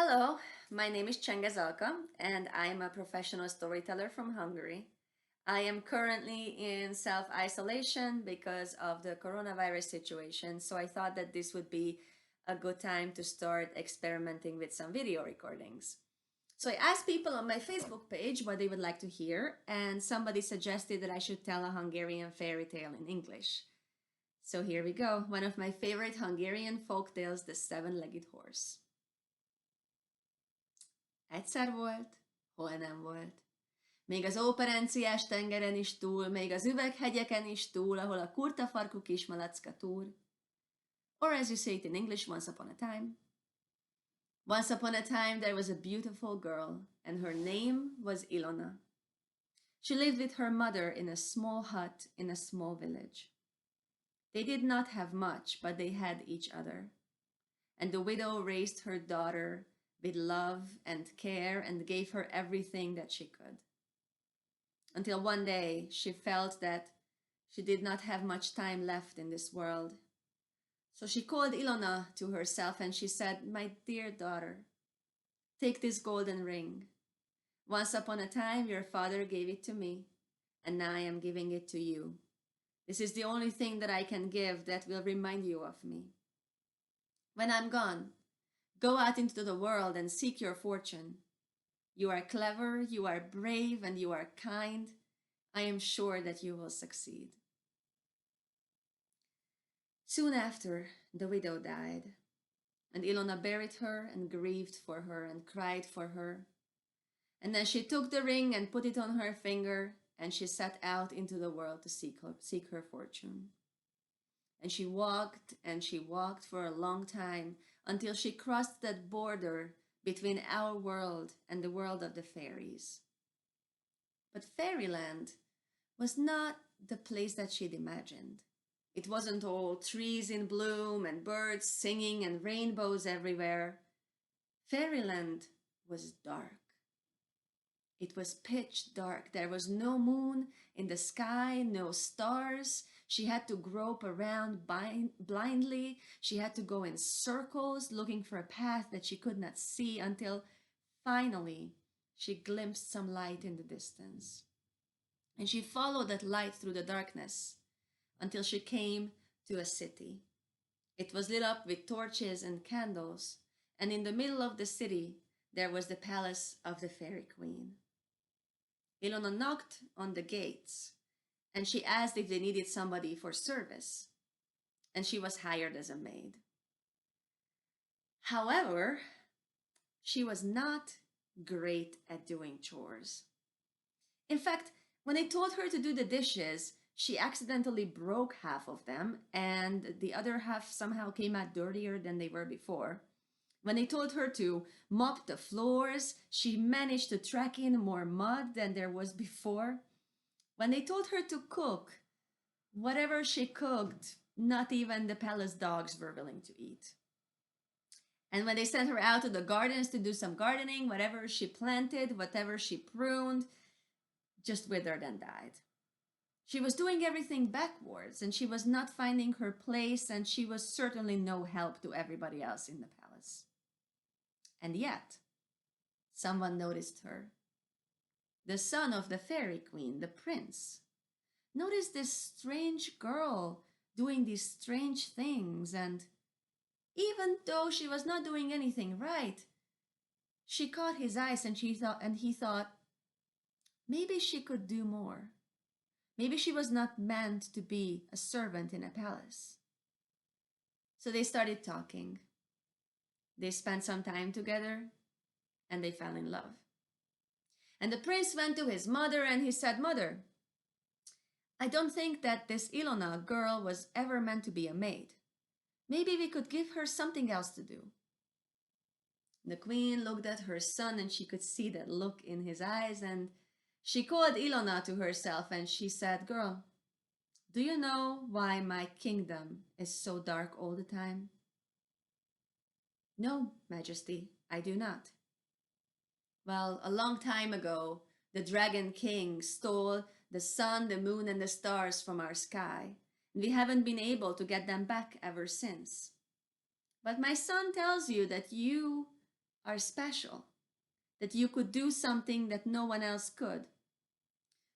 Hello, my name is Cengiz Alka, and I'm a professional storyteller from Hungary. I am currently in self-isolation because of the coronavirus situation, so I thought that this would be a good time to start experimenting with some video recordings. So I asked people on my Facebook page what they would like to hear, and somebody suggested that I should tell a Hungarian fairy tale in English. So here we go, one of my favorite Hungarian folk tales, The Seven-Legged Horse. Egyszer volt, hol nem volt. Még az óperenciás tengeren is túl, még az üveghegyeken is túl, ahol a kurtafarkú kismalacka túr. Or as you say it in English, once upon a time. Once upon a time there was a beautiful girl, and her name was Ilona. She lived with her mother in a small hut in a small village. They did not have much, but they had each other. And the widow raised her daughter with love and care and gave her everything that she could. Until one day she felt that she did not have much time left in this world. So she called Ilona to herself and she said, "My dear daughter, take this golden ring. Once upon a time your father gave it to me, and now I am giving it to you. This is the only thing that I can give that will remind you of me. When I'm gone, go out into the world and seek your fortune. You are clever, you are brave, and you are kind. I am sure that you will succeed." Soon after, the widow died, and Ilona buried her and grieved for her and cried for her. And then she took the ring and put it on her finger, and she set out into the world to seek her fortune. And she walked for a long time until she crossed that border between our world and the world of the fairies. But fairyland was not the place that she'd imagined. It wasn't all trees in bloom and birds singing and rainbows everywhere. Fairyland was dark. It was pitch dark. There was no moon in the sky, no stars. She had to grope around blindly. She had to go in circles looking for a path that she could not see until finally she glimpsed some light in the distance. And she followed that light through the darkness until she came to a city. It was lit up with torches and candles, and in the middle of the city there was the palace of the fairy queen. Ilona knocked on the gates, and she asked if they needed somebody for service, and she was hired as a maid. However, she was not great at doing chores. In fact, when they told her to do the dishes, she accidentally broke half of them, and the other half somehow came out dirtier than they were before. When they told her to mop the floors, she managed to track in more mud than there was before. When they told her to cook, whatever she cooked, not even the palace dogs were willing to eat. And when they sent her out to the gardens to do some gardening, whatever she planted, whatever she pruned, just withered and died. She was doing everything backwards, and she was not finding her place, and she was certainly no help to everybody else in the palace. And yet, someone noticed her. The son of the fairy queen, the prince, noticed this strange girl doing these strange things, and even though she was not doing anything right, she caught his eyes and he thought, maybe she could do more. Maybe she was not meant to be a servant in a palace. So they started talking. They spent some time together, and they fell in love. And the prince went to his mother and he said, "Mother, I don't think that this Ilona girl was ever meant to be a maid. Maybe we could give her something else to do." The queen looked at her son and she could see that look in his eyes, and she called Ilona to herself and she said, "Girl, do you know why my kingdom is so dark all the time?" "No, Majesty, I do not." "Well, a long time ago, the Dragon King stole the sun, the moon, and the stars from our sky, and we haven't been able to get them back ever since. But my son tells you that you are special, that you could do something that no one else could.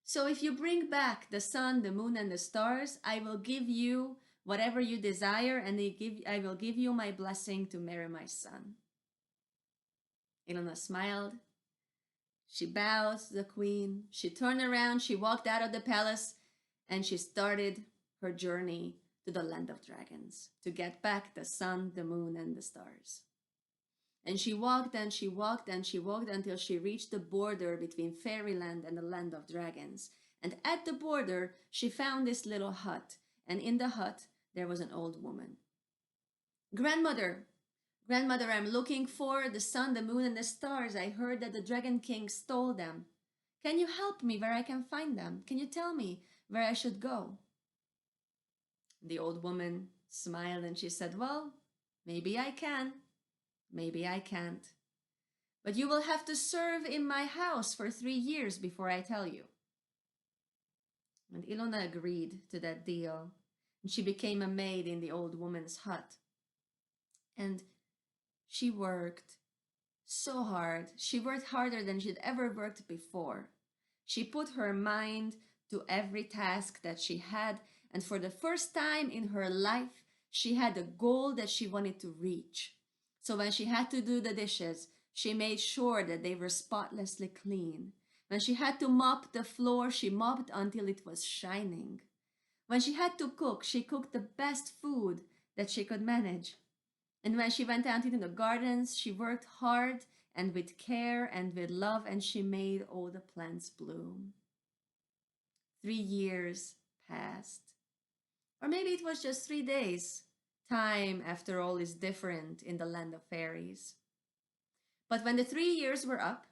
So if you bring back the sun, the moon, and the stars, I will give you whatever you desire, and I will give you my blessing to marry my son. Ilona smiled. She bowed to the queen. She turned around, she walked out of the palace, and she started her journey to the land of dragons to get back the sun, the moon, and the stars. And she walked and she walked and she walked until she reached the border between fairyland and the land of dragons. And at the border, she found this little hut. And in the hut, there was an old woman. Grandmother, Grandmother, I'm looking for the sun, the moon, and the stars. I heard that the Dragon King stole them. Can you help me where I can find them? Can you tell me where I should go? The old woman smiled and she said, well, maybe I can, maybe I can't. But you will have to serve in my house for 3 years before I tell you. And Ilona agreed to that deal, and she became a maid in the old woman's hut. And she worked so hard. She worked harder than she'd ever worked before. She put her mind to every task that she had, and for the first time in her life, she had a goal that she wanted to reach. So when she had to do the dishes, she made sure that they were spotlessly clean. When she had to mop the floor, she mopped until it was shining. When she had to cook, she cooked the best food that she could manage. And when she went out into the gardens, she worked hard and with care and with love, and she made all the plants bloom. 3 years passed. Or maybe it was just 3 days. Time, after all, is different in the land of fairies. But when the 3 years were up,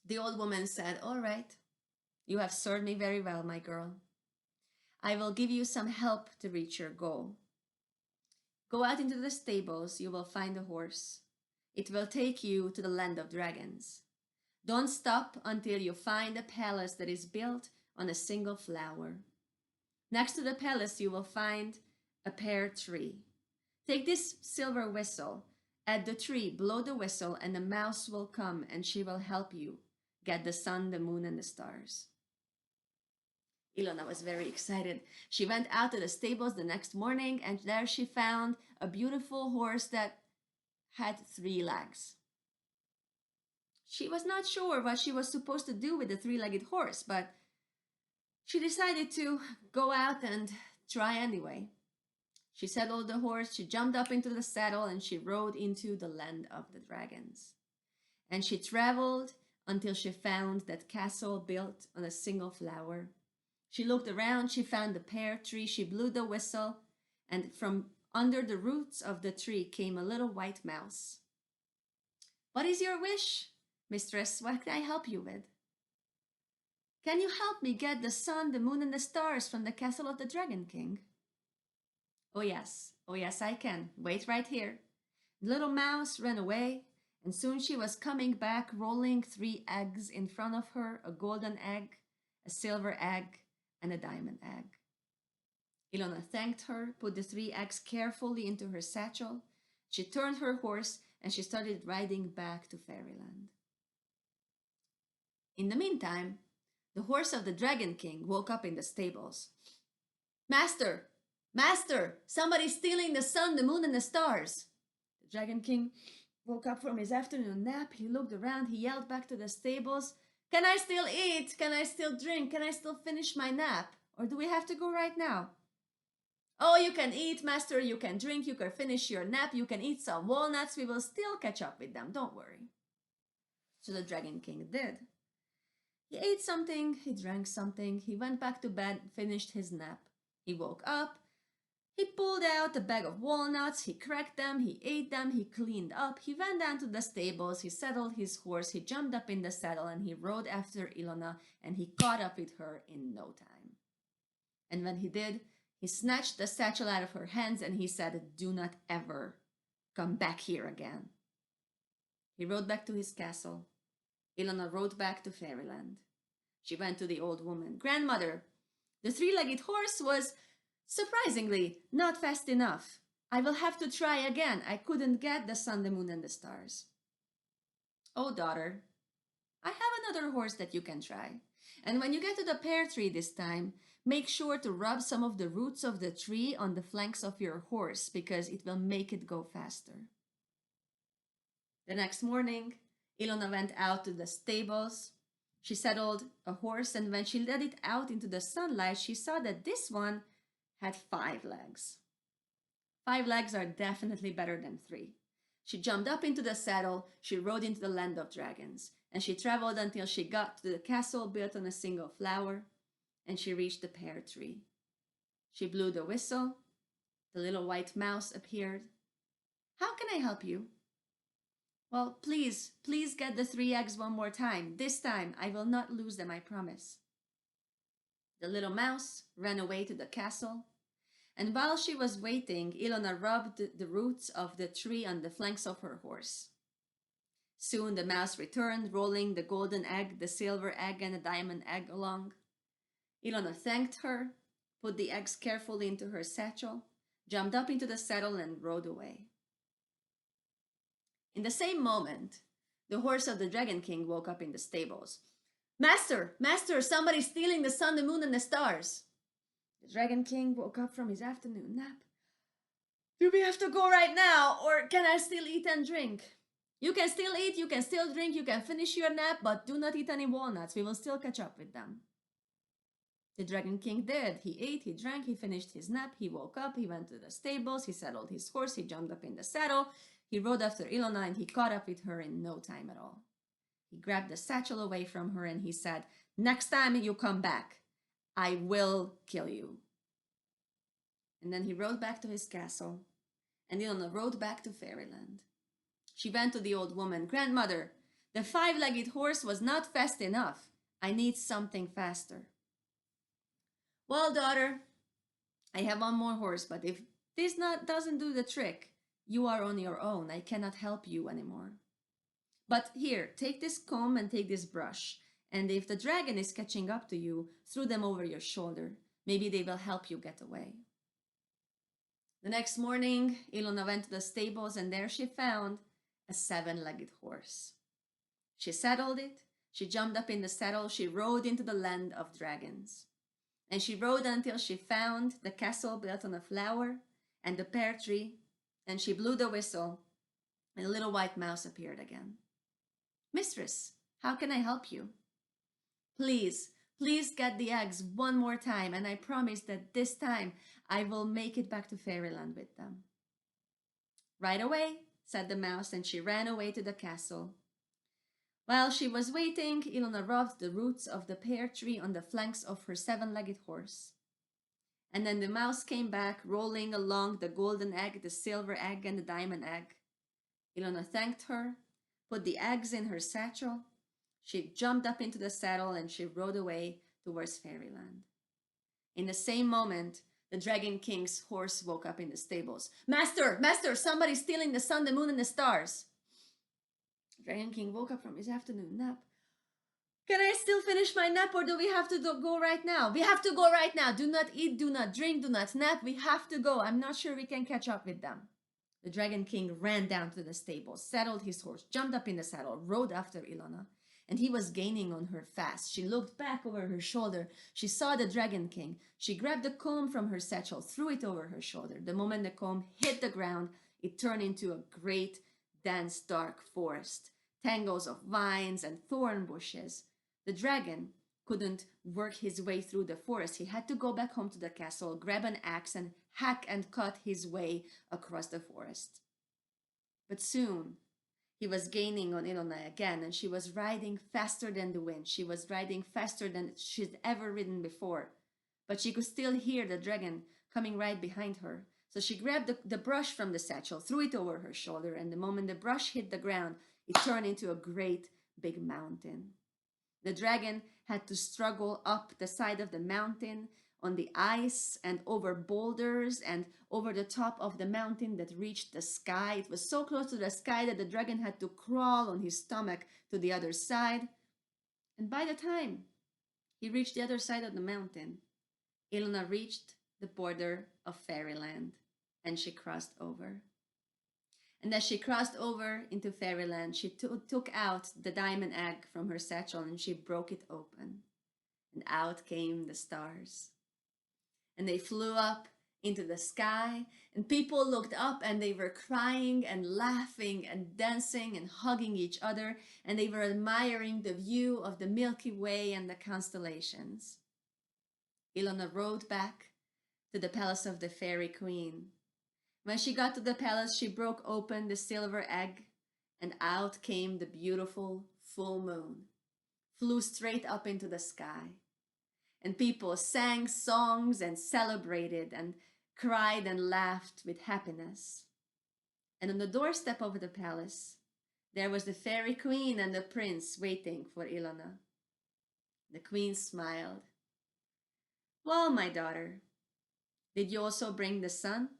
the old woman said, all right, you have served me very well, my girl. I will give you some help to reach your goal. Go out into the stables, you will find a horse. It will take you to the land of dragons. Don't stop until you find a palace that is built on a single flower. Next to the palace, you will find a pear tree. Take this silver whistle. At the tree, blow the whistle, and the mouse will come, and she will help you get the sun, the moon, and the stars. Ilona was very excited. She went out to the stables the next morning, and there she found a beautiful horse that had 3 legs. She was not sure what she was supposed to do with the 3-legged horse, but she decided to go out and try anyway. She saddled the horse, she jumped up into the saddle, and she rode into the land of the dragons. And she traveled until she found that castle built on a single flower. She looked around, she found the pear tree, she blew the whistle, and from under the roots of the tree came a little white mouse. What is your wish, mistress? What can I help you with? Can you help me get the sun, the moon, and the stars from the castle of the Dragon King? Oh yes, I can. Wait right here. The little mouse ran away, and soon she was coming back rolling 3 eggs in front of her, a golden egg, a silver egg, and a diamond egg. Ilona thanked her, put the 3 eggs carefully into her satchel. She turned her horse, and she started riding back to fairyland. In the meantime, the horse of the Dragon King woke up in the stables. Master! Master! Somebody's stealing the sun, the moon, and the stars! The Dragon King woke up from his afternoon nap. He looked around. He yelled back to the stables, can I still eat? Can I still drink? Can I still finish my nap? Or do we have to go right now? Oh, you can eat, master. You can drink. You can finish your nap. You can eat some walnuts. We will still catch up with them. Don't worry. So the Dragon King did. He ate something. He drank something. He went back to bed, finished his nap. He woke up. He pulled out a bag of walnuts, he cracked them, he ate them, he cleaned up, he went down to the stables, he saddled his horse, he jumped up in the saddle, and he rode after Ilona, and he caught up with her in no time. And when he did, he snatched the satchel out of her hands, and he said, do not ever come back here again. He rode back to his castle. Ilona rode back to fairyland. She went to the old woman. Grandmother, the 3-legged horse was surprisingly not fast enough. I will have to try again. I couldn't get the sun, the moon, and the stars. Oh, daughter, I have another horse that you can try. And when you get to the pear tree this time, make sure to rub some of the roots of the tree on the flanks of your horse because it will make it go faster. The next morning, Ilona went out to the stables. She saddled a horse, and when she led it out into the sunlight, she saw that this one had 5 legs. 5 legs are definitely better than 3. She jumped up into the saddle, she rode into the land of dragons, and she traveled until she got to the castle built on a single flower, and she reached the pear tree. She blew the whistle. The little white mouse appeared. How can I help you? Well, please get the 3 eggs one more time. This time I will not lose them, I promise. The little mouse ran away to the castle, and while she was waiting, Ilona rubbed the roots of the tree on the flanks of her horse. Soon the mouse returned, rolling the golden egg, the silver egg, and the diamond egg along. Ilona thanked her, put the eggs carefully into her satchel, jumped up into the saddle, and rode away. In the same moment, the horse of the Dragon King woke up in the stables. Master, master, somebody's stealing the sun, the moon, and the stars. The Dragon King woke up from his afternoon nap. Do we have to go right now, or can I still eat and drink? You can still eat, you can still drink, you can finish your nap, but do not eat any walnuts. We will still catch up with them. The Dragon King did. He ate, he drank, he finished his nap, he woke up, he went to the stables, he saddled his horse, he jumped up in the saddle, he rode after Ilona, and he caught up with her in no time at all. He grabbed the satchel away from her and he said, "Next time you come back, I will kill you." And then he rode back to his castle, and Ilona rode back to Fairyland. She went to the old woman. "Grandmother, the 5-legged horse was not fast enough. I need something faster." "Well, daughter, I have one more horse, but if this doesn't do the trick, you are on your own. I cannot help you anymore. But here, take this comb and take this brush, and if the dragon is catching up to you, throw them over your shoulder. Maybe they will help you get away." The next morning, Ilona went to the stables, and there she found a 7-legged horse. She saddled it, she jumped up in the saddle, she rode into the land of dragons. And she rode until she found the castle built on a flower and the pear tree, and she blew the whistle, and a little white mouse appeared again. "Mistress, how can I help you?" Please get the eggs one more time, and I promise that this time I will make it back to Fairyland with them." "Right away," said the mouse, and she ran away to the castle. While she was waiting, Ilona rubbed the roots of the pear tree on the flanks of her 7-legged horse. And then the mouse came back, rolling along the golden egg, the silver egg, and the diamond egg. Ilona thanked her, put the eggs in her satchel. She jumped up into the saddle and she rode away towards Fairyland. In the same moment, the Dragon King's horse woke up in the stables. "Master, master, somebody's stealing the sun, the moon, and the stars." Dragon King woke up from his afternoon nap. "Can I still finish my nap, or do we have to go right now?" "We have to go right now. Do not eat, do not drink, do not nap. We have to go. I'm not sure we can catch up with them." The Dragon King ran down to the stable, saddled his horse, jumped up in the saddle, rode after Ilona, and he was gaining on her fast. She looked back over her shoulder. She saw the Dragon King. She grabbed the comb from her satchel, threw it over her shoulder. The moment the comb hit the ground, it turned into a great, dense, dark forest. Tangles of vines and thorn bushes. The dragon couldn't work his way through the forest. He had to go back home to the castle, grab an axe, and hack and cut his way across the forest. But soon, he was gaining on Ilona again, and she was riding faster than the wind. She was riding faster than she'd ever ridden before. But she could still hear the dragon coming right behind her. So she grabbed the brush from the satchel, threw it over her shoulder, and the moment the brush hit the ground, it turned into a great big mountain. The dragon had to struggle up the side of the mountain on the ice and over boulders and over the top of the mountain that reached the sky. It was so close to the sky that the dragon had to crawl on his stomach to the other side. And by the time he reached the other side of the mountain, Ilona reached the border of Fairyland, and she crossed over. And as she crossed over into fairyland, she took out the diamond egg from her satchel and she broke it open. And out came the stars. And they flew up into the sky, and people looked up and they were crying and laughing and dancing and hugging each other, and they were admiring the view of the Milky Way and the constellations. Ilona rode back to the palace of the fairy queen. When she got to the palace, she broke open the silver egg, and out came the beautiful full moon, flew straight up into the sky. And people sang songs and celebrated and cried and laughed with happiness. And on the doorstep of the palace, there was the fairy queen and the prince waiting for Ilona. The queen smiled. Well, my daughter, did you also bring the sun?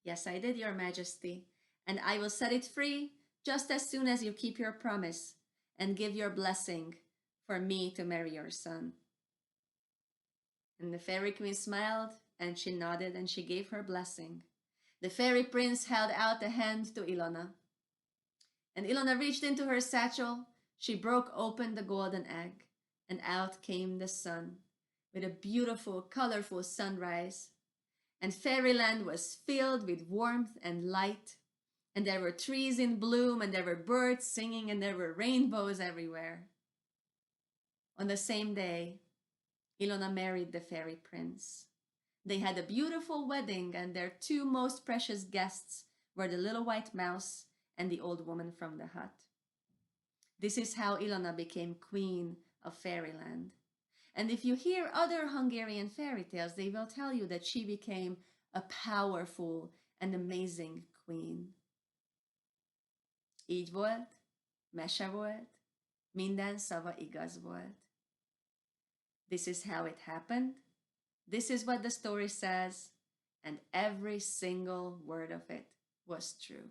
Yes, I did, your majesty, and I will set it free just as soon as you keep your promise and give your blessing for me to marry your son. And the fairy queen smiled and she nodded and she gave her blessing. The fairy prince held out a hand to Ilona. And Ilona reached into her satchel. She broke open the golden egg, and out came the sun with a beautiful, colorful sunrise. And fairyland was filled with warmth and light. And there were trees in bloom, and there were birds singing, and there were rainbows everywhere. On the same day, Ilona married the fairy prince. They had a beautiful wedding, and their two most precious guests were the little white mouse and the old woman from the hut. This is how Ilona became queen of fairyland. And if you hear other Hungarian fairy tales, they will tell you that she became a powerful and amazing queen. Így volt, mese volt, minden szava igaz volt. This is how it happened. This is what the story says, and every single word of it was true.